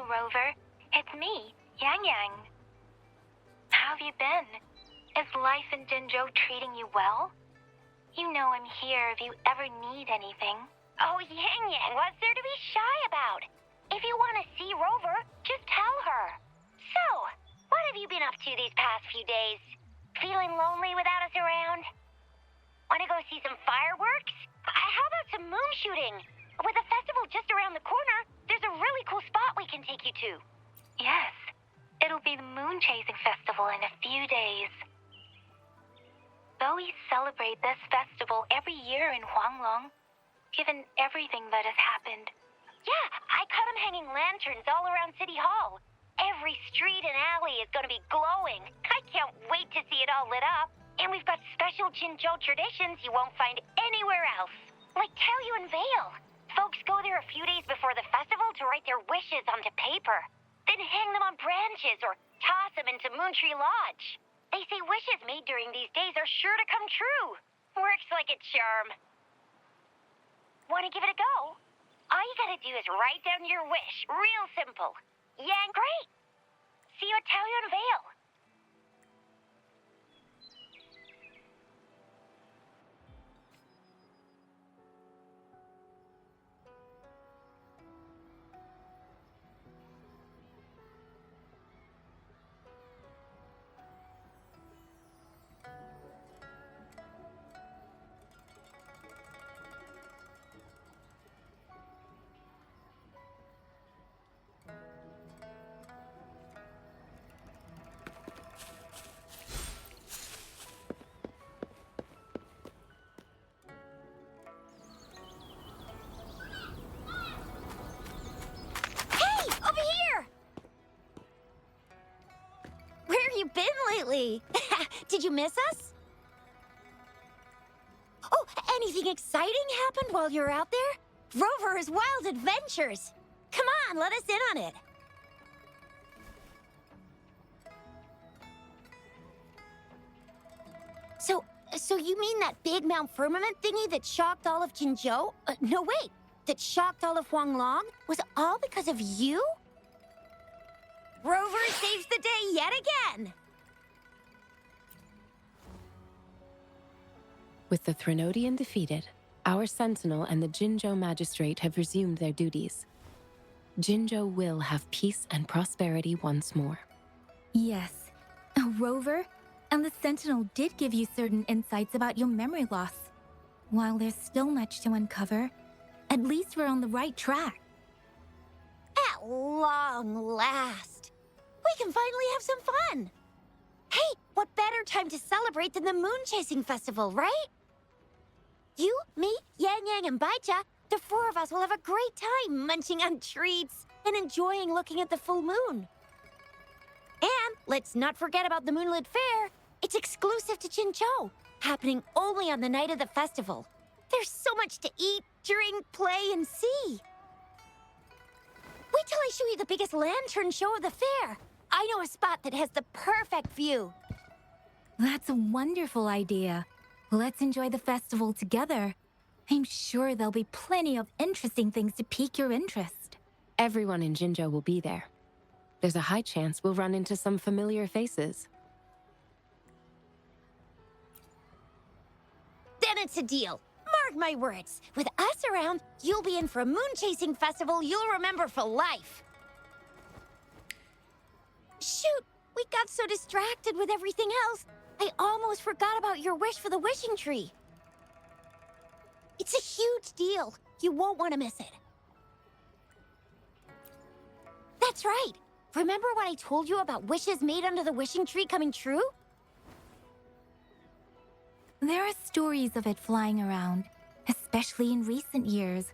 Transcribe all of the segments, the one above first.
Rover. It's me, Yang Yang. How have you been? Is life in Jinzhou treating you well? You know I'm here if you ever need anything. Oh, Yang Yang, what's there to be shy about? If you want to see Rover, just tell her. So, what have you been up to these past few days? Feeling lonely without us around? Want to go see some fireworks? How about some moon shooting? With the festival just around the corner, there's a really cool spot we can take you to. Yes, it'll be the Moon Chasing Festival in a few days. Though we celebrate this festival every year in Huanglong, given everything that has happened. Yeah, I caught them hanging lanterns all around City Hall. Every street and alley is going to be glowing. I can't wait to see it all lit up. And we've got special Jinzhou traditions you won't find anywhere else. Like Taoyuan Vale. Folks go there a few days before the festival to write their wishes onto paper. Then hang them on branches or toss them into Moontree Lodge. They say wishes made during these days are sure to come true. Works like a charm. Want to give it a go? All you gotta do is write down your wish. Real simple. Yeah, great. See you at Taoyuan Vale. Lately. Did you miss us? Oh, anything exciting happened while you're out there? Rover's wild adventures. Come on, let us in on it. So you mean that big Mount Firmament thingy that shocked all of Jinzhou? No, wait. That shocked all of Huanglong? Was all because of you? Rover saves the day yet again. With the Threnodian defeated, our Sentinel and the Jinzhou Magistrate have resumed their duties. Jinzhou will have peace and prosperity once more. Yes. Rover and the Sentinel did give you certain insights about your memory loss. While there's still much to uncover, at least we're on the right track. At long last, we can finally have some fun. Hey, what better time to celebrate than the Moon Chasing Festival, right? You, me, Yang Yang, and Baicha, the four of us will have a great time munching on treats and enjoying looking at the full moon. And let's not forget about the Moonlit Fair. It's exclusive to Jinzhou, happening only on the night of the festival. There's so much to eat, drink, play, and see. Wait till I show you the biggest lantern show of the fair. I know a spot that has the perfect view. That's a wonderful idea. Let's enjoy the festival together. I'm sure there'll be plenty of interesting things to pique your interest. Everyone in Jinzhou will be there. There's a high chance we'll run into some familiar faces. Then it's a deal. Mark my words. With us around, you'll be in for a moon-chasing festival you'll remember for life. Shoot! We got so distracted with everything else, I almost forgot about your wish for the wishing tree. It's a huge deal. You won't want to miss it. That's right. Remember what I told you about wishes made under the wishing tree coming true? There are stories of it flying around, especially in recent years.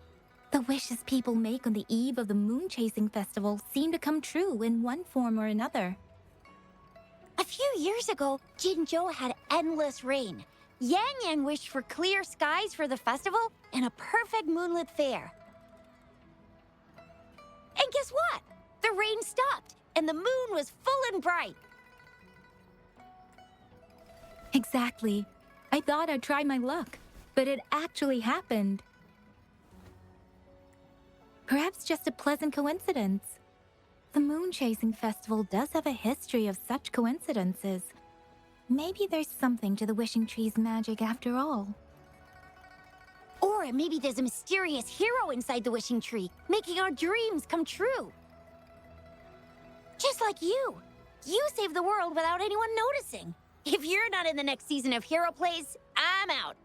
The wishes people make on the eve of the Moon Chasing Festival seem to come true in one form or another. A few years ago, Jinzhou had endless rain. Yang Yang wished for clear skies for the festival and a perfect moonlit fair. And guess what? The rain stopped, and the moon was full and bright. Exactly. I thought I'd try my luck, but it actually happened. Perhaps just a pleasant coincidence. The moon chasing festival does have a history of such coincidences. Maybe there's something to the wishing tree's magic after all. Or maybe there's a mysterious hero inside the wishing tree, making our dreams come true. Just like you. You saved the world without anyone noticing. If you're not in the next season of Hero Plays, I'm out.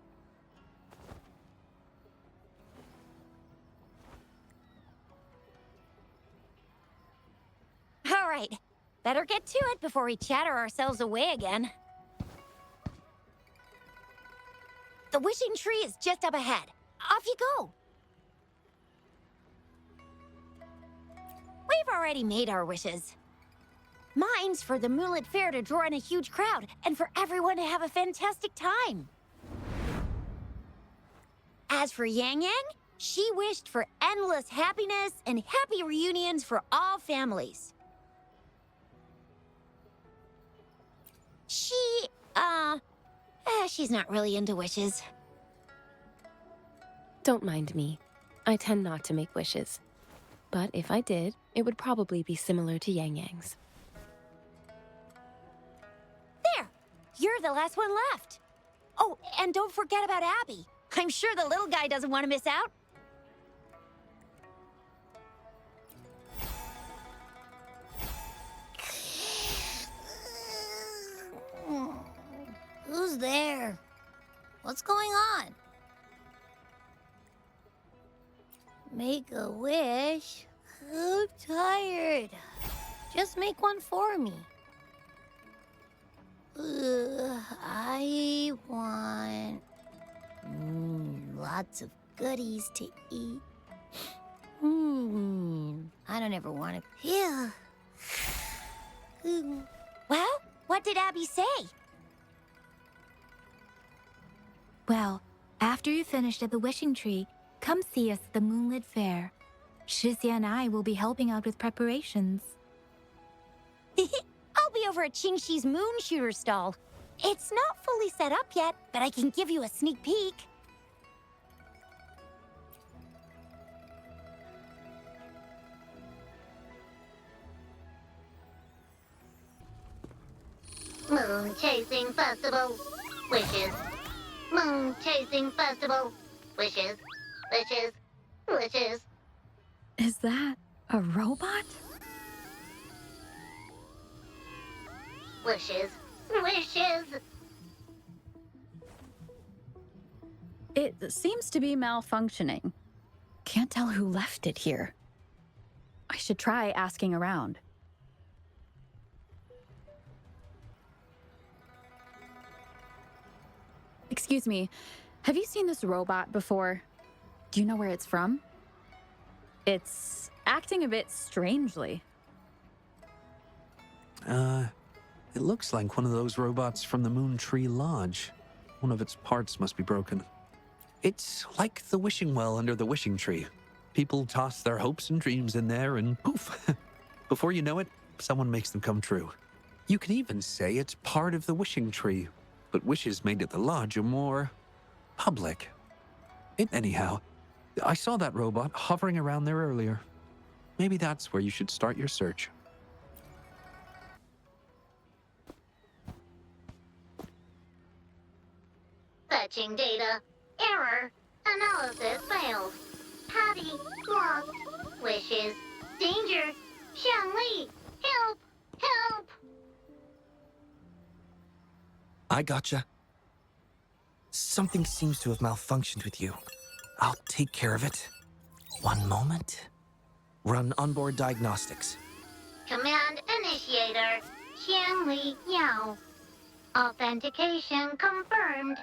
All right, better get to it before we chatter ourselves away again. The wishing tree is just up ahead. Off you go. We've already made our wishes. Mine's for the Moonlit Fair to draw in a huge crowd and for everyone to have a fantastic time. As for Yang Yang, she wished for endless happiness and happy reunions for all families. She's not really into wishes. Don't mind me. I tend not to make wishes. But if I did, it would probably be similar to Yang Yang's. There! You're the last one left. Oh, and don't forget about Abby. I'm sure the little guy doesn't want to miss out. Who's there? What's going on? Make a wish? I'm tired. Just make one for me. I want lots of goodies to eat. I don't ever want to. Yeah. Well, what did Abby say? Well, after you're finished at the wishing tree, come see us at the Moonlit Fair. Shizia and I will be helping out with preparations. I'll be over at Qingxi's moon shooter stall. It's not fully set up yet, but I can give you a sneak peek. Moon chasing festival. Wishes. Moon chasing festival. Wishes. Wishes. Wishes. Is that a robot? Wishes. Wishes. It seems to be malfunctioning. Can't tell who left it here. I should try asking around. Excuse me, have you seen this robot before? Do you know where it's from? It's acting a bit strangely. It looks like one of those robots from the Moon Tree Lodge. One of its parts must be broken. It's like the wishing well under the wishing tree. People toss their hopes and dreams in there and poof. Before you know it, someone makes them come true. You can even say it's part of the wishing tree, but wishes made at the lodge are more public. Anyhow, I saw that robot hovering around there earlier. Maybe that's where you should start your search. Fetching data. Error. Analysis failed. Patty lost. Wishes. Danger. Xiangli. Help. Help. I gotcha. Something seems to have malfunctioned with you. I'll take care of it. One moment. Run onboard diagnostics. Command initiator. Xiangli Yao. Authentication confirmed.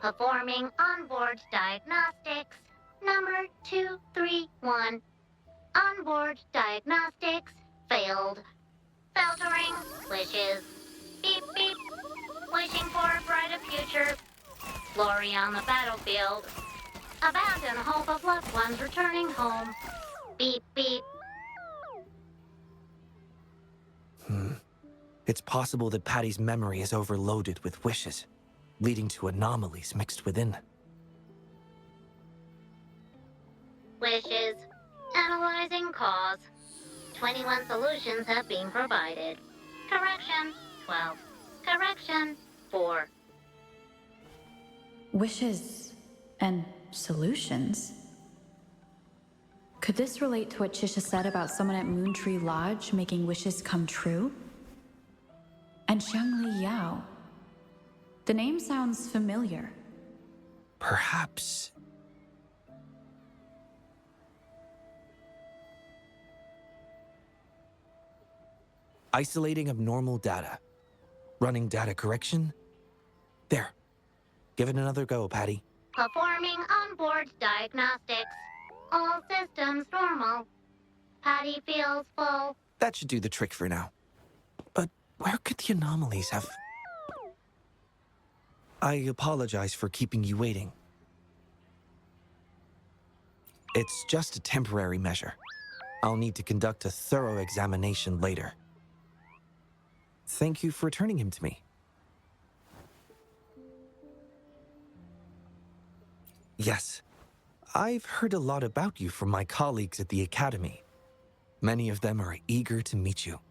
Performing onboard diagnostics. Number 231. Onboard diagnostics failed. Filtering wishes. Beep beep. Wishing for a brighter future. Glory on the battlefield. Abandon hope of loved ones returning home. Beep beep. It's possible that Patty's memory is overloaded with wishes, leading to anomalies mixed within. Wishes. Analyzing cause. 21 solutions have been provided. Correction, 12. Correction, 4. Wishes and solutions? Could this relate to what Chisha said about someone at Moontree Lodge making wishes come true? And Xiangli Yao. The name sounds familiar. Perhaps. Isolating abnormal data. Running data correction. There. Give it another go, Patty. Performing onboard diagnostics. All systems normal. Patty feels full. That should do the trick for now. But where could the anomalies have... I apologize for keeping you waiting. It's just a temporary measure. I'll need to conduct a thorough examination later. Thank you for returning him to me. Yes, I've heard a lot about you from my colleagues at the Academy. Many of them are eager to meet you.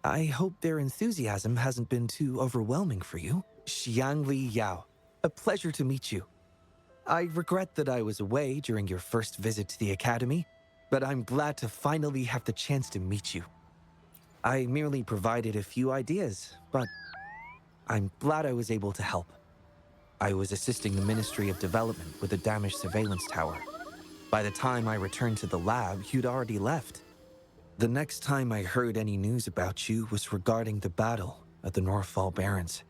I hope their enthusiasm hasn't been too overwhelming for you. Xiangli Yao, a pleasure to meet you. I regret that I was away during your first visit to the Academy, but I'm glad to finally have the chance to meet you. I merely provided a few ideas, but I'm glad I was able to help. I was assisting the Ministry of Development with a damaged surveillance tower. By the time I returned to the lab, you'd already left. The next time I heard any news about you was regarding the battle at the Northfall Barrens.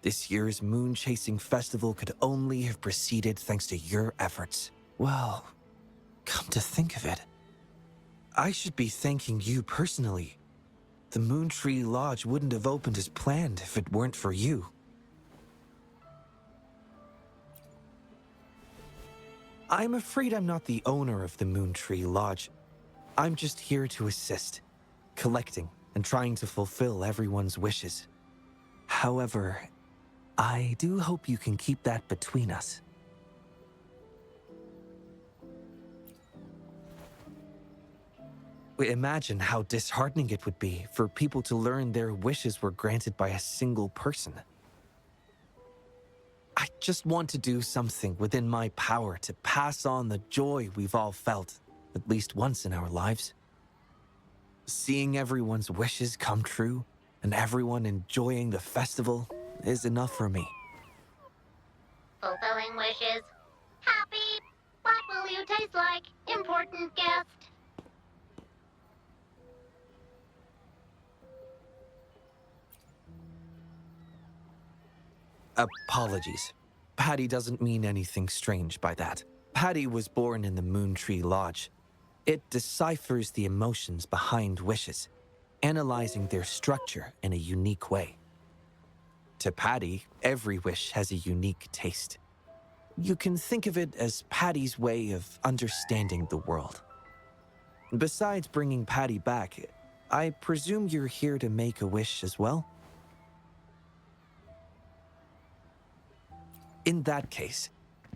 This year's moon-chasing festival could only have proceeded thanks to your efforts. Well, come to think of it, I should be thanking you personally. The Moontree Lodge wouldn't have opened as planned if it weren't for you. I'm afraid I'm not the owner of the Moontree Lodge. I'm just here to assist, collecting and trying to fulfill everyone's wishes. However, I do hope you can keep that between us. Imagine how disheartening it would be for people to learn their wishes were granted by a single person. I just want to do something within my power to pass on the joy we've all felt, at least once in our lives. Seeing everyone's wishes come true and everyone enjoying the festival is enough for me. Fulfilling wishes. Happy. What will you taste like, important guest? Apologies. Patty doesn't mean anything strange by that. Patty was born in the Moontree Lodge. It deciphers the emotions behind wishes, analyzing their structure in a unique way. To Patty, every wish has a unique taste. You can think of it as Patty's way of understanding the world. Besides bringing Patty back, I presume you're here to make a wish as well? In that case,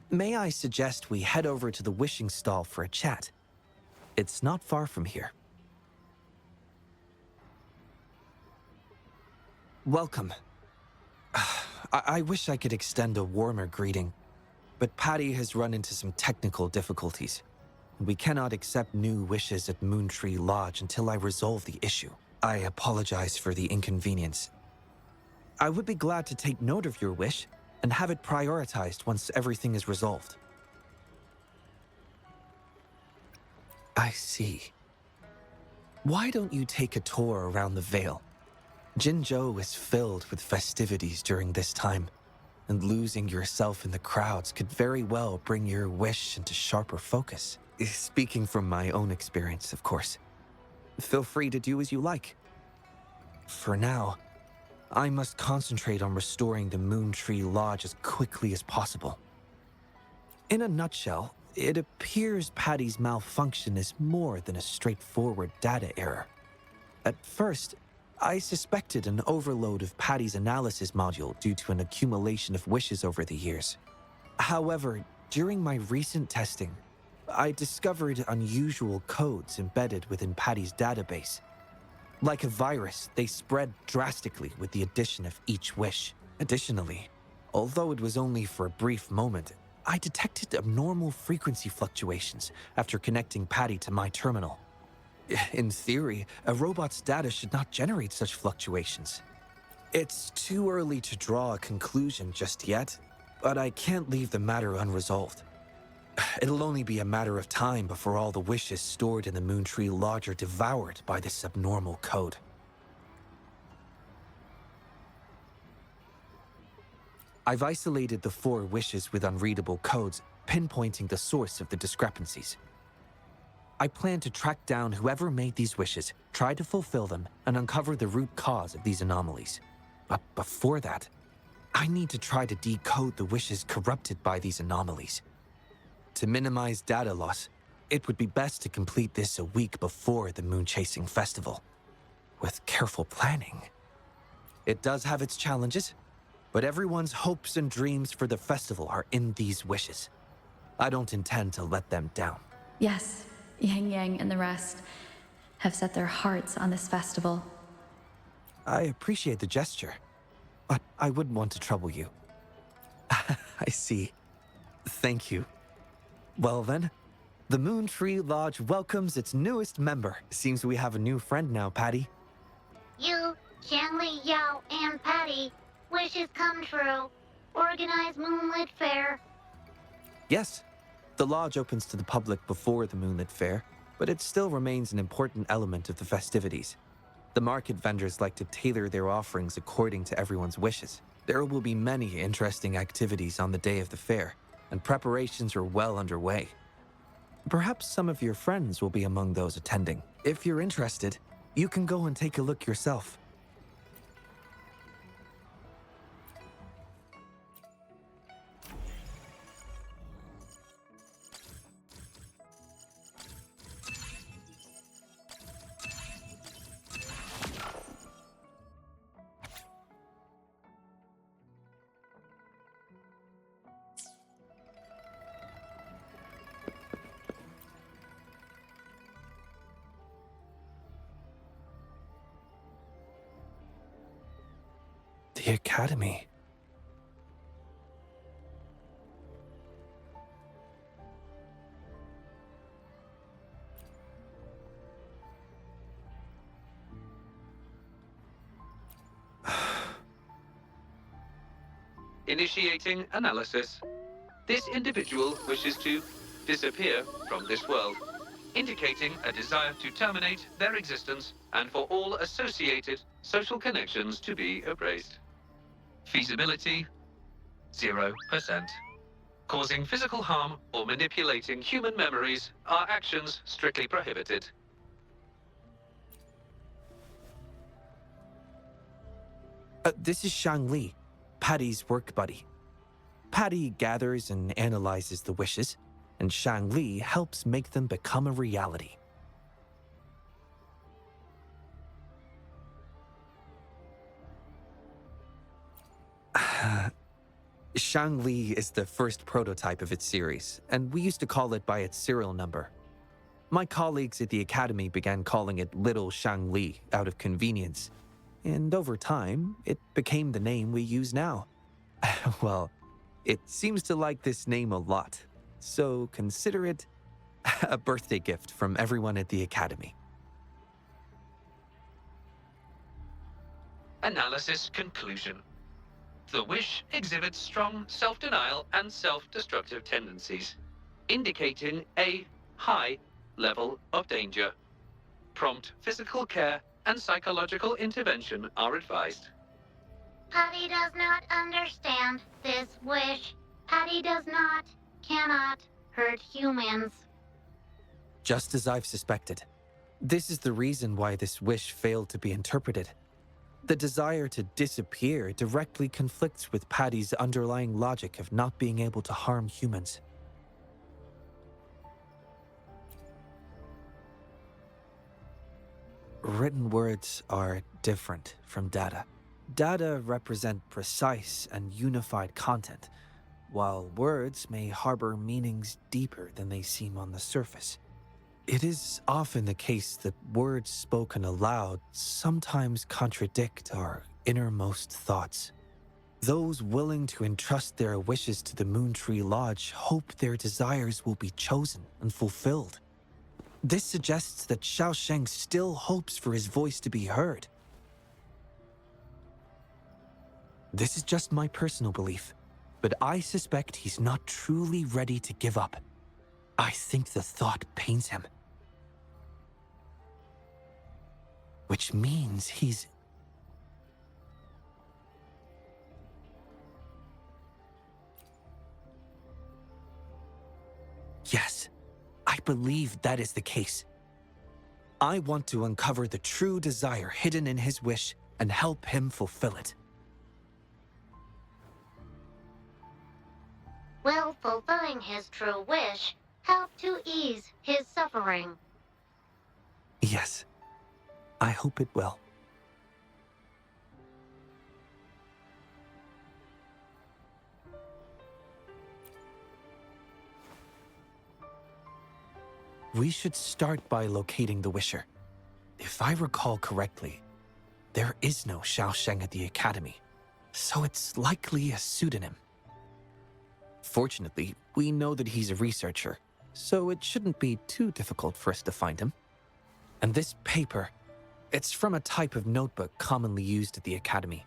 may I suggest we head over to the wishing stall for a chat? It's not far from here. Welcome. I wish I could extend a warmer greeting, but Patty has run into some technical difficulties. We cannot accept new wishes at Moontree Lodge until I resolve the issue. I apologize for the inconvenience. I would be glad to take note of your wish and have it prioritized once everything is resolved. I see. Why don't you take a tour around the Vale? Jinzhou is filled with festivities during this time, and losing yourself in the crowds could very well bring your wish into sharper focus. Speaking from my own experience, of course. Feel free to do as you like. For now, I must concentrate on restoring the Moontree Lodge as quickly as possible. In a nutshell, it appears Patty's malfunction is more than a straightforward data error. At first, I suspected an overload of Patty's analysis module due to an accumulation of wishes over the years. However, during my recent testing, I discovered unusual codes embedded within Patty's database. Like a virus, they spread drastically with the addition of each wish. Additionally, although it was only for a brief moment, I detected abnormal frequency fluctuations after connecting Patty to my terminal. In theory, a robot's data should not generate such fluctuations. It's too early to draw a conclusion just yet, but I can't leave the matter unresolved. It'll only be a matter of time before all the wishes stored in the Moontree Lodge are devoured by this abnormal code. I've isolated the 4 wishes with unreadable codes, pinpointing the source of the discrepancies. I plan to track down whoever made these wishes, try to fulfill them, and uncover the root cause of these anomalies. But before that, I need to try to decode the wishes corrupted by these anomalies. To minimize data loss, it would be best to complete this a week before the Moon-Chasing Festival. With careful planning. It does have its challenges, but everyone's hopes and dreams for the festival are in these wishes. I don't intend to let them down. Yes, Yang Yang and the rest have set their hearts on this festival. I appreciate the gesture, but I wouldn't want to trouble you. I see. Thank you. Well then, the Moontree Lodge welcomes its newest member. Seems we have a new friend now, Patty. You, Xiangli, Yao, and Patty, wishes come true. Organize Moonlit Fair. Yes, the lodge opens to the public before the Moonlit Fair, but it still remains an important element of the festivities. The market vendors like to tailor their offerings according to everyone's wishes. There will be many interesting activities on the day of the fair, and preparations are well underway. Perhaps some of your friends will be among those attending. If you're interested, you can go and take a look yourself. The Academy. Initiating analysis. This individual wishes to disappear from this world, indicating a desire to terminate their existence and for all associated social connections to be erased. Feasibility, 0%. Causing physical harm or manipulating human memories are actions strictly prohibited. This is Shangli, Patty's work buddy. Patty gathers and analyzes the wishes, and Shangli helps make them become a reality. Shangli is the first prototype of its series, and we used to call it by its serial number. My colleagues at the Academy began calling it Little Shangli out of convenience, and over time, it became the name we use now. Well, it seems to like this name a lot, so consider it a birthday gift from everyone at the Academy. Analysis conclusion. The wish exhibits strong self-denial and self-destructive tendencies, indicating a high level of danger. Prompt physical care and psychological intervention are advised. Patty does not understand this wish. Patty does not, cannot hurt humans. Just as I've suspected. This is the reason why this wish failed to be interpreted. The desire to disappear directly conflicts with Patty's underlying logic of not being able to harm humans. Written words are different from data. Data represent precise and unified content, while words may harbor meanings deeper than they seem on the surface. It is often the case that words spoken aloud sometimes contradict our innermost thoughts. Those willing to entrust their wishes to the Moontree Lodge hope their desires will be chosen and fulfilled. This suggests that Xiaosheng still hopes for his voice to be heard. This is just my personal belief, but I suspect he's not truly ready to give up. I think the thought pains him. Which means he's... Yes, I believe that is the case. I want to uncover the true desire hidden in his wish and help him fulfill it. Will fulfilling his true wish help to ease his suffering? Yes, I hope it will. We should start by locating the Wisher. If I recall correctly, there is no Xiaosheng at the Academy, so it's likely a pseudonym. Fortunately, we know that he's a researcher, so it shouldn't be too difficult for us to find him. And this paper, it's from a type of notebook commonly used at the Academy.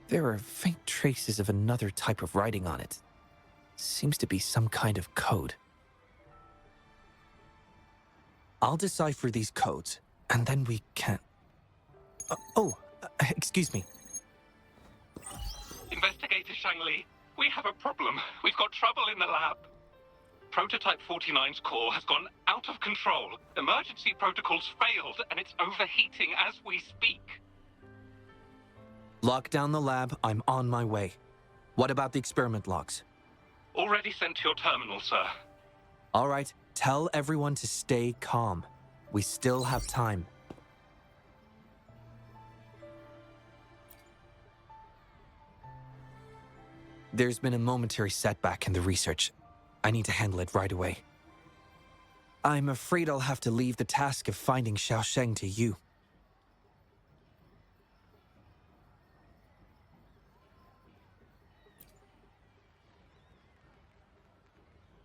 There are faint traces of another type of writing on it. Seems to be some kind of code. I'll decipher these codes, and then we can... excuse me. Investigator Shangli, we have a problem. We've got trouble in the lab. Prototype 49's core has gone out of control. Emergency protocols failed, and it's overheating as we speak. Lock down the lab. I'm on my way. What about the experiment logs? Already sent to your terminal, sir. All right. Tell everyone to stay calm. We still have time. There's been a momentary setback in the research. I need to handle it right away. I'm afraid I'll have to leave the task of finding Xiaosheng to you.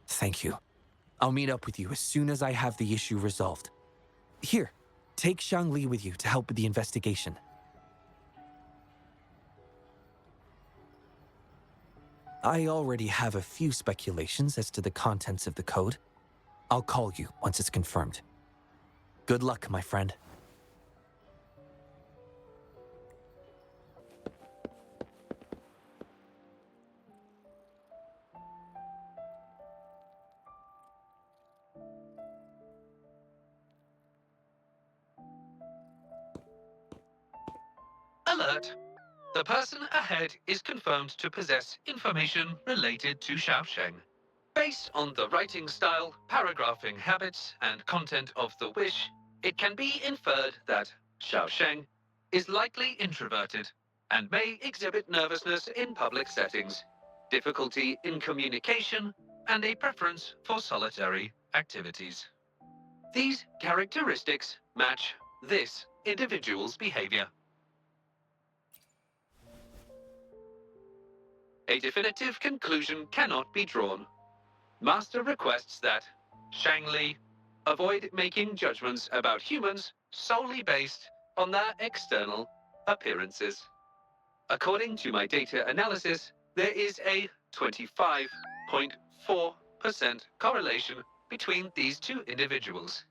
Thank you. I'll meet up with you as soon as I have the issue resolved. Here, take Shangli with you to help with the investigation. I already have a few speculations as to the contents of the code. I'll call you once it's confirmed. Good luck, my friend. Alert! The person ahead is confirmed to possess information related to Xiaosheng. Based on the writing style, paragraphing habits, and content of the wish, it can be inferred that Xiaosheng is likely introverted and may exhibit nervousness in public settings, difficulty in communication, and a preference for solitary activities. These characteristics match this individual's behavior. A definitive conclusion cannot be drawn. Master requests that Shangli avoid making judgments about humans solely based on their external appearances. According to my data analysis, there is a 25.4% correlation between these two individuals.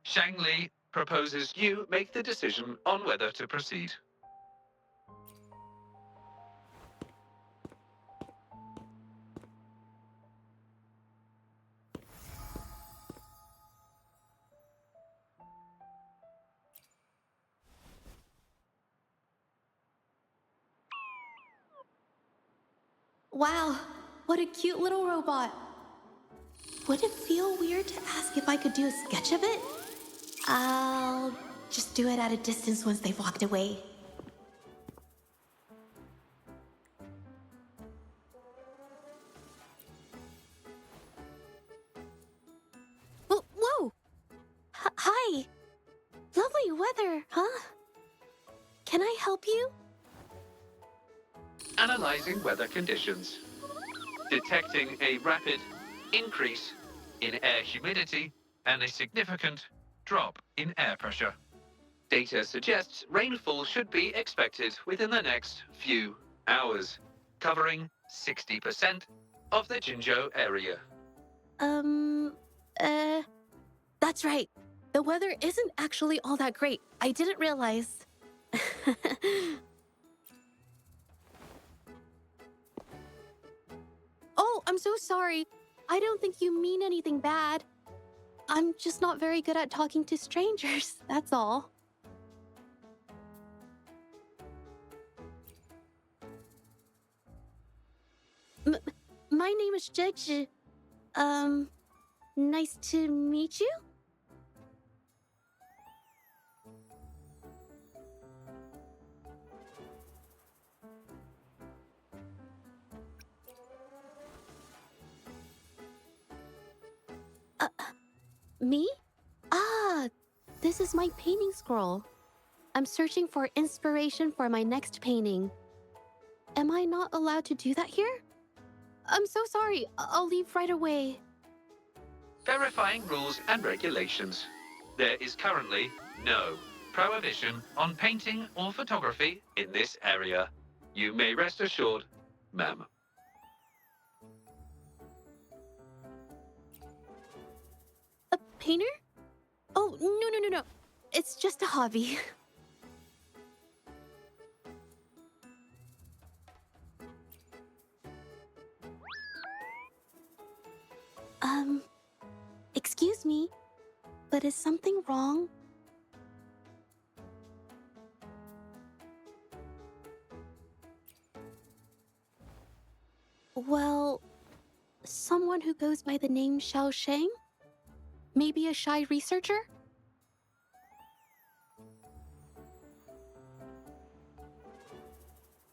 Shangli proposes you make the decision on whether to proceed. Wow, what a cute little robot. Would it feel weird to ask if I could do a sketch of it? I'll just do it at a distance once they've walked away. weather, huh? Can I help you? Analyzing weather conditions. Detecting a rapid increase in air humidity and a significant drop in air pressure. Data suggests rainfall should be expected within the next few hours, covering 60% of the Jinzhou area. That's right. The weather isn't actually all that great. I didn't realize. Oh, I'm so sorry. I don't think you mean anything bad. I'm just not very good at talking to strangers, that's all. My name is Jeji. Nice to meet you? Me? Ah, this is my painting scroll. I'm searching for inspiration for my next painting. Am I not allowed to do that here? I'm so sorry. I'll leave right away. Verifying rules and regulations. There is currently no prohibition on painting or photography in this area. You may rest assured, ma'am. A painter? Oh, no. It's just a hobby. Excuse me, but is something wrong? Well, someone who goes by the name Xiao Sheng? Maybe a shy researcher?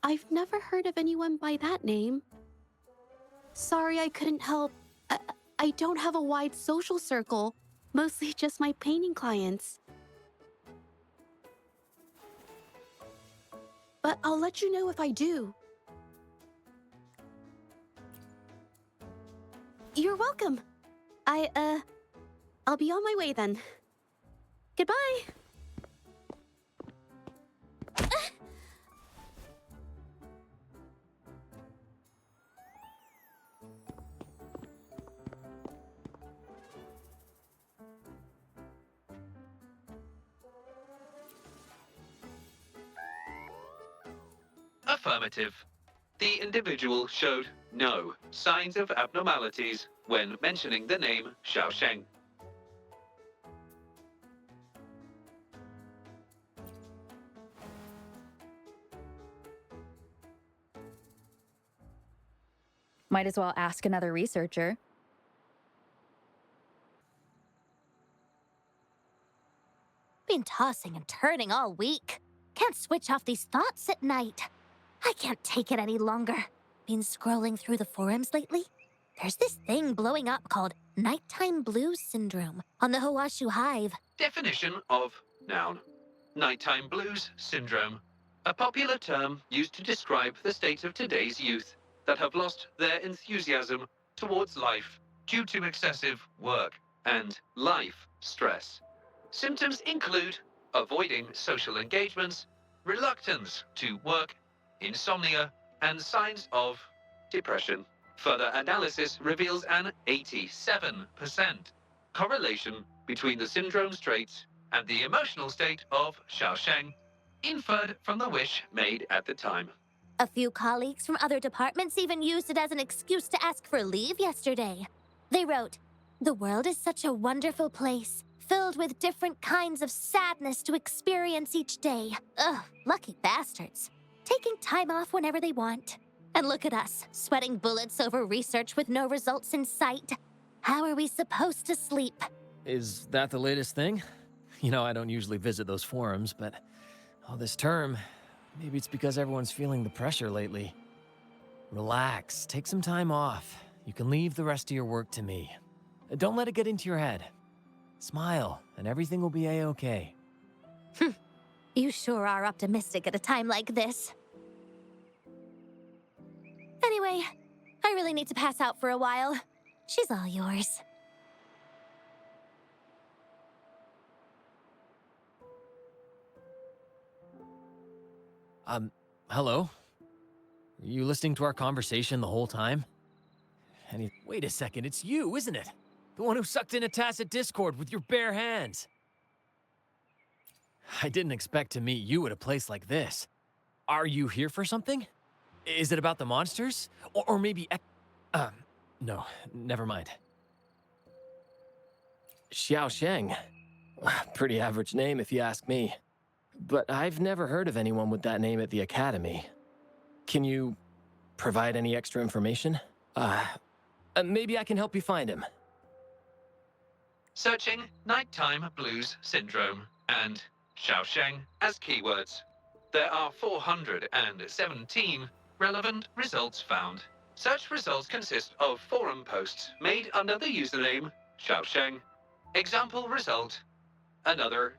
I've never heard of anyone by that name. Sorry I couldn't help. I don't have a wide social circle, mostly just my painting clients. But I'll let you know if I do. You're welcome. I'll be on my way then. Goodbye. Affirmative. The individual showed no signs of abnormalities when mentioning the name Xiao Sheng. Might as well ask another researcher. Been tossing and turning all week. Can't switch off these thoughts at night. I can't take it any longer. Been scrolling through the forums lately. There's this thing blowing up called nighttime blues syndrome on the Hawashu Hive. Definition of noun. Nighttime blues syndrome. A popular term used to describe the state of today's youth that have lost their enthusiasm towards life due to excessive work and life stress. Symptoms include avoiding social engagements, reluctance to work, insomnia, and signs of depression. Further analysis reveals an 87% correlation between the syndrome's traits and the emotional state of Xiao Sheng, inferred from the wish made at the time. A few colleagues from other departments even used it as an excuse to ask for leave yesterday. They wrote, "The world is such a wonderful place, filled with different kinds of sadness to experience each day. Ugh, lucky bastards. Taking time off whenever they want. And look at us, sweating bullets over research with no results in sight. How are we supposed to sleep?" Is that the latest thing? You know, I don't usually visit those forums, but this term, maybe it's because everyone's feeling the pressure lately. Relax, take some time off. You can leave the rest of your work to me. Don't let it get into your head. Smile, and everything will be a-okay. You sure are optimistic at a time like this. Anyway, I really need to pass out for a while. She's all yours. Hello? Were you listening to our conversation the whole time? Wait a second, it's you, isn't it? The one who sucked in a tacit discord with your bare hands. I didn't expect to meet you at a place like this. Are you here for something? Is it about the monsters? Or maybe... no, never mind. Xiao Sheng. Pretty average name if you ask me. But I've never heard of anyone with that name at the Academy. Can you provide any extra information? Maybe I can help you find him. Searching nighttime blues syndrome and Xiao Sheng as keywords. There are 417 relevant results found. Such results consist of forum posts made under the username Xiao Sheng. Example result: another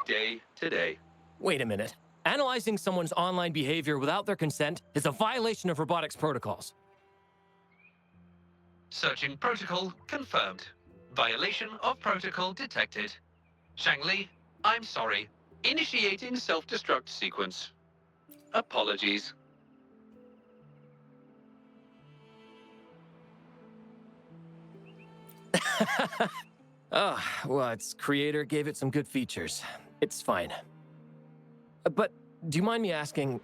day today. Wait a minute. Analyzing someone's online behavior without their consent is a violation of robotics protocols. Searching protocol confirmed. Violation of protocol detected. Shangli, I'm sorry. Initiating self-destruct sequence. Apologies. Well, its creator gave it some good features. It's fine. But do you mind me asking,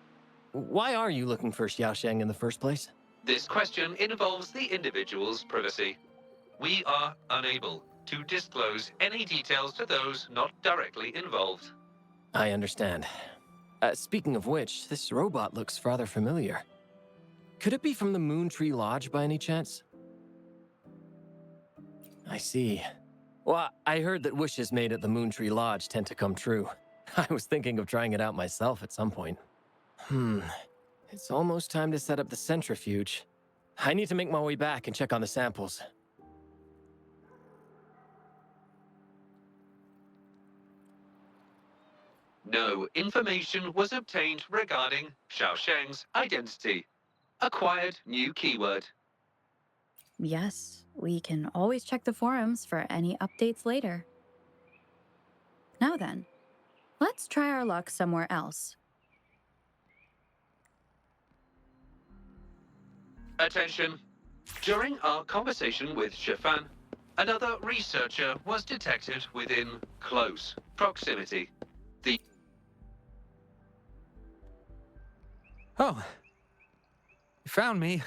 why are you looking for Xiao Sheng in the first place? This question involves the individual's privacy. We are unable to disclose any details to those not directly involved. I understand. Speaking of which, this robot looks rather familiar. Could it be from the Moon Tree Lodge by any chance? I see. Well, I heard that wishes made at the Moon Tree Lodge tend to come true. I was thinking of trying it out myself at some point. It's almost time to set up the centrifuge. I need to make my way back and check on the samples. No information was obtained regarding Xiao Sheng's identity. Acquired new keyword. Yes, we can always check the forums for any updates later. Now then, let's try our luck somewhere else. Attention. During our conversation with Shifan, another researcher was detected within close proximity. Oh, you found me.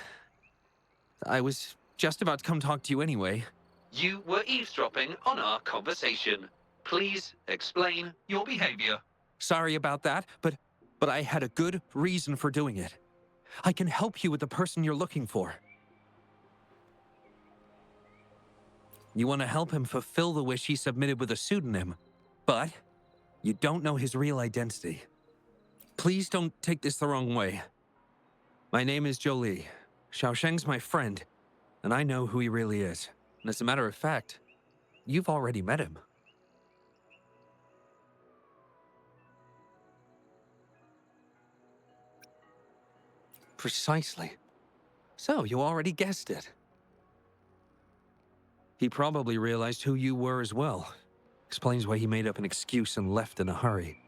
I was just about to come talk to you anyway. You were eavesdropping on our conversation. Please explain your behavior. Sorry about that, but I had a good reason for doing it. I can help you with the person you're looking for. You want to help him fulfill the wish he submitted with a pseudonym, but you don't know his real identity. Please don't take this the wrong way. My name is Jolie. Xiao Sheng's my friend, and I know who he really is. And as a matter of fact, you've already met him. Precisely. So, you already guessed it. He probably realized who you were as well. Explains why he made up an excuse and left in a hurry.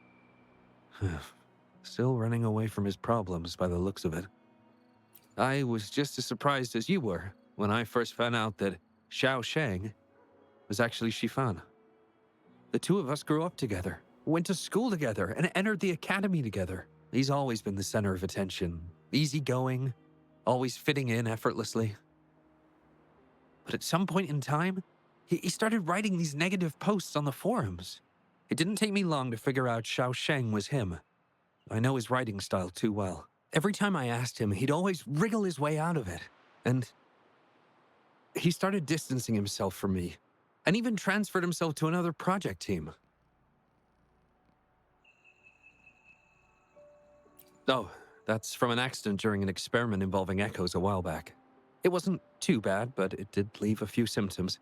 Still running away from his problems by the looks of it. I was just as surprised as you were when I first found out that Xiao Sheng was actually Shifan. The two of us grew up together, went to school together, and entered the academy together. He's always been the center of attention. Easygoing, always fitting in effortlessly. But at some point in time, he started writing these negative posts on the forums. It didn't take me long to figure out Xiao Sheng was him. I know his writing style too well. Every time I asked him, he'd always wriggle his way out of it. And he started distancing himself from me, and even transferred himself to another project team. Oh, that's from an accident during an experiment involving echoes a while back. It wasn't too bad, but it did leave a few symptoms.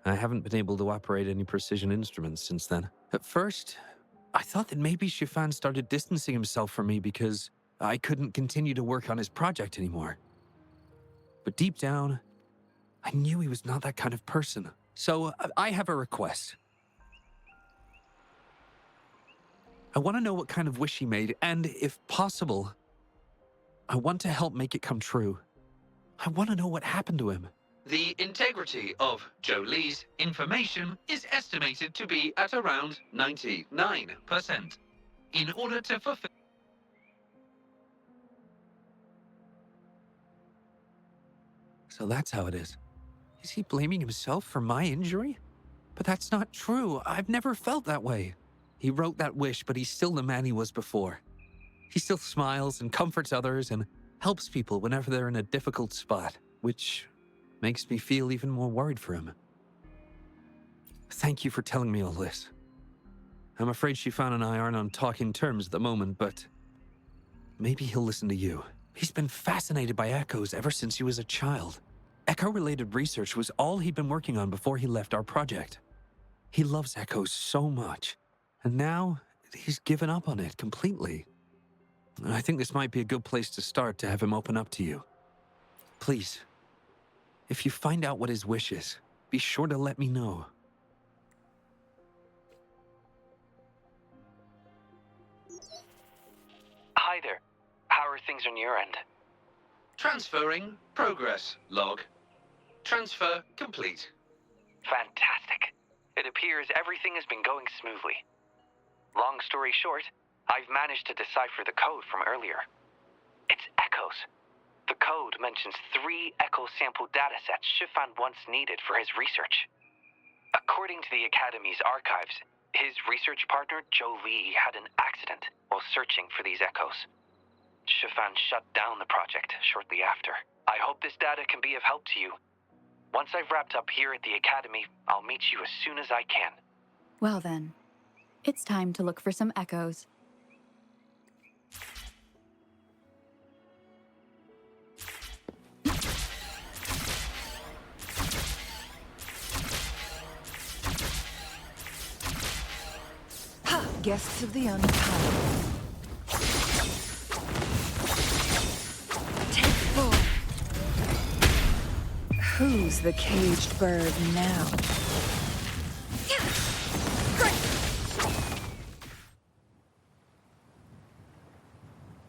I haven't been able to operate any precision instruments since then. At first, I thought that maybe Shifan started distancing himself from me because I couldn't continue to work on his project anymore. But deep down, I knew he was not that kind of person. So I have a request. I want to know what kind of wish he made, and if possible, I want to help make it come true. I want to know what happened to him. The integrity of Jolie's information is estimated to be at around 99%. In order to fulfill... So that's how it is. Is he blaming himself for my injury? But that's not true. I've never felt that way. He wrote that wish, but he's still the man he was before. He still smiles and comforts others and helps people whenever they're in a difficult spot, which makes me feel even more worried for him. Thank you for telling me all this. I'm afraid Shifan and I aren't on talking terms at the moment, but maybe he'll listen to you. He's been fascinated by echoes ever since he was a child. Echo-related research was all he'd been working on before he left our project. He loves echoes so much, and now he's given up on it completely. I think this might be a good place to start to have him open up to you. Please, if you find out what his wish is, be sure to let me know. Hi there. How are things on your end? Transferring progress log. Transfer complete. Fantastic. It appears everything has been going smoothly. Long story short, I've managed to decipher the code from earlier. It's echoes. The code mentions 3 echo sample datasets Shifan once needed for his research. According to the Academy's archives, his research partner Jolie had an accident while searching for these echoes. Shifan shut down the project shortly after. I hope this data can be of help to you. Once I've wrapped up here at the Academy, I'll meet you as soon as I can. Well then, it's time to look for some echoes. Guests of the unkind. Take form. Who's the caged bird now?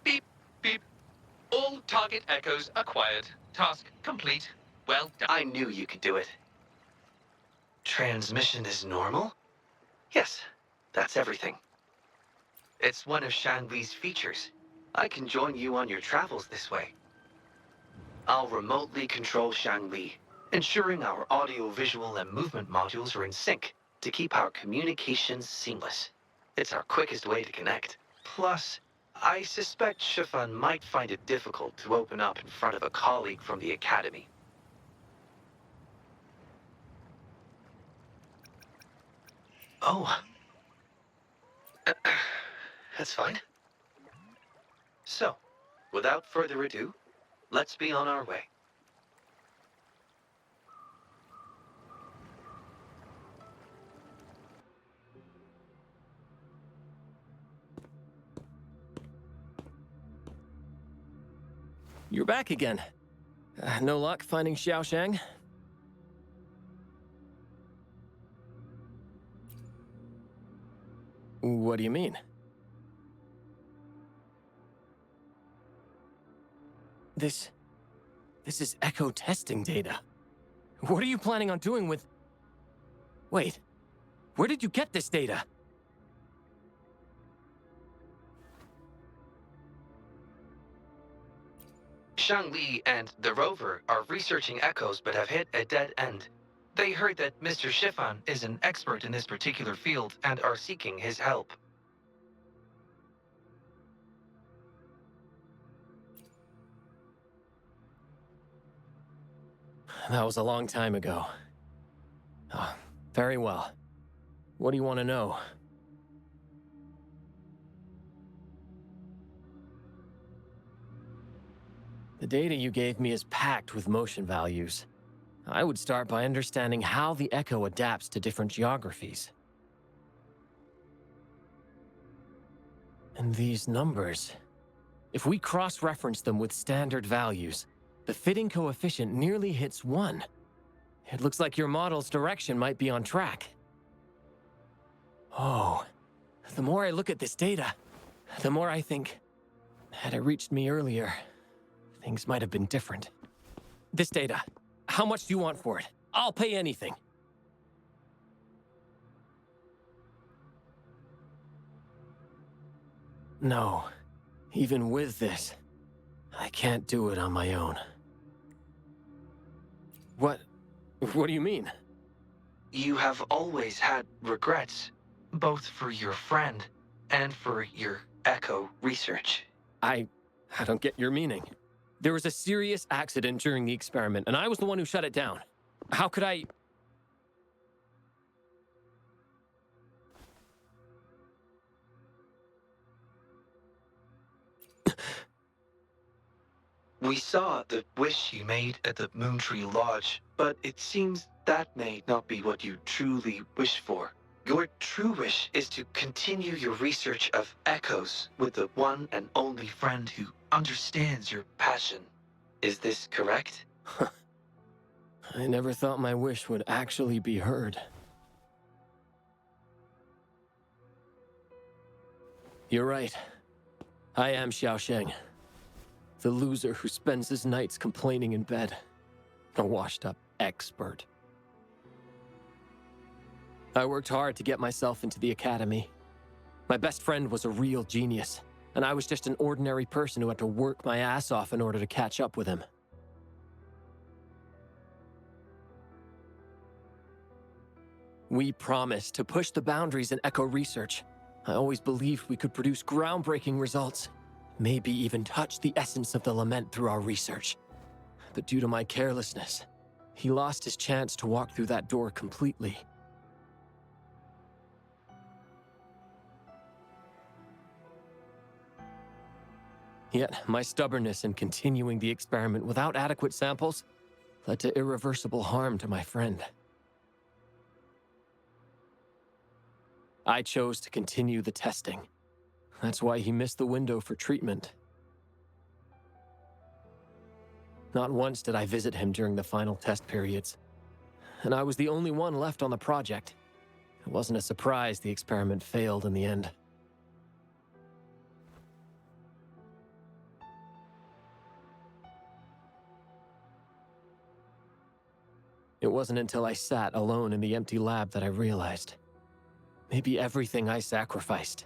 Beep, beep. All target echoes acquired. Task complete. Well done. I knew you could do it. Transmission is normal? Yes, that's everything. It's one of Shanli's features. I can join you on your travels this way. I'll remotely control Shanli, ensuring our audio, visual, and movement modules are in sync to keep our communications seamless. It's our quickest way to connect. Plus, I suspect Shifan might find it difficult to open up in front of a colleague from the Academy. Oh. That's fine. So, without further ado, let's be on our way. You're back again. No luck finding Xiaoshang? What do you mean? This is echo testing data. What are you planning on doing with... Wait, where did you get this data? Shangli and the rover are researching echoes but have hit a dead end. They heard that Mr. Shifan is an expert in this particular field and are seeking his help. That was a long time ago. Oh, very well. What do you want to know? The data you gave me is packed with motion values. I would start by understanding how the echo adapts to different geographies. And these numbers... If we cross-reference them with standard values, the fitting coefficient nearly hits 1. It looks like your model's direction might be on track. Oh, the more I look at this data, the more I think, had it reached me earlier, things might have been different. This data, how much do you want for it? I'll pay anything. No, even with this, I can't do it on my own. What do you mean? You have always had regrets, both for your friend and for your echo research. I don't get your meaning. There was a serious accident during the experiment, and I was the one who shut it down. How could I... We saw the wish you made at the Moontree Lodge, but it seems that may not be what you truly wish for. Your true wish is to continue your research of echoes with the one and only friend who understands your passion. Is this correct? I never thought my wish would actually be heard. You're right. I am Xiaosheng. The loser who spends his nights complaining in bed. A washed-up expert. I worked hard to get myself into the academy. My best friend was a real genius, and I was just an ordinary person who had to work my ass off in order to catch up with him. We promised to push the boundaries in echo research. I always believed we could produce groundbreaking results. Maybe even touch the essence of the lament through our research. But due to my carelessness, he lost his chance to walk through that door completely. Yet, my stubbornness in continuing the experiment without adequate samples led to irreversible harm to my friend. I chose to continue the testing. That's why he missed the window for treatment. Not once did I visit him during the final test periods, and I was the only one left on the project. It wasn't a surprise the experiment failed in the end. It wasn't until I sat alone in the empty lab that I realized. Maybe everything I sacrificed,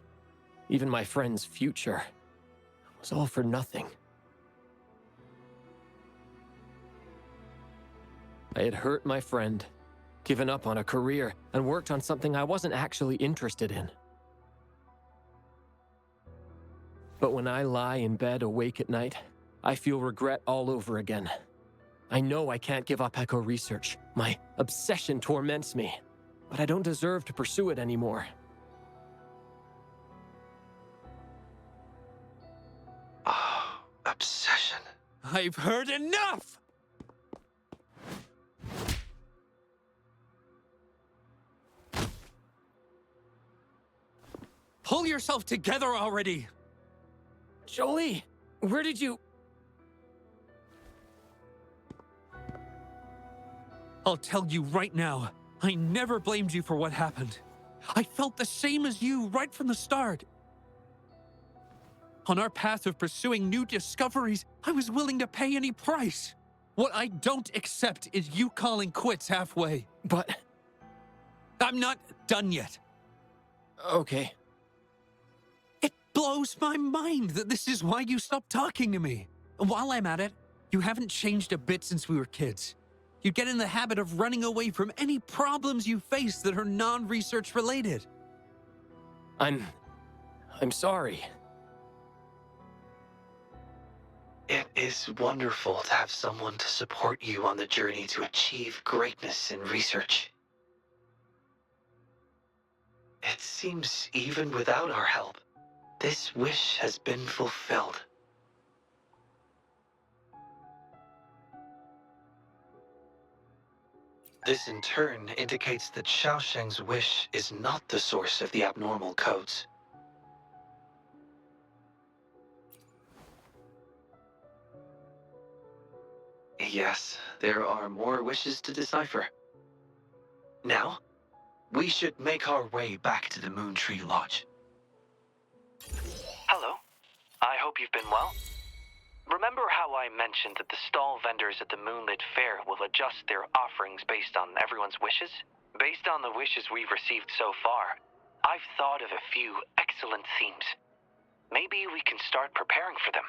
even my friend's future, was all for nothing. I had hurt my friend, given up on a career, and worked on something I wasn't actually interested in. But when I lie in bed awake at night, I feel regret all over again. I know I can't give up echo research. My obsession torments me, but I don't deserve to pursue it anymore. Oh, obsession. I've heard enough! Pull yourself together already! Jolie, where did you... I'll tell you right now, I never blamed you for what happened. I felt the same as you right from the start. On our path of pursuing new discoveries, I was willing to pay any price. What I don't accept is you calling quits halfway. But... I'm not done yet. Okay. It blows my mind that this is why you stopped talking to me. While I'm at it, you haven't changed a bit since we were kids. You get in the habit of running away from any problems you face that are non-research related. I'm sorry. It is wonderful to have someone to support you on the journey to achieve greatness in research. It seems even without our help, this wish has been fulfilled. This in turn indicates that Xiaosheng's wish is not the source of the abnormal codes. Yes, there are more wishes to decipher. Now, we should make our way back to the Moon Tree Lodge. Hello. I hope you've been well. Remember how I mentioned that the stall vendors at the Moonlit Fair will adjust their offerings based on everyone's wishes? Based on the wishes we've received so far, I've thought of a few excellent themes. Maybe we can start preparing for them.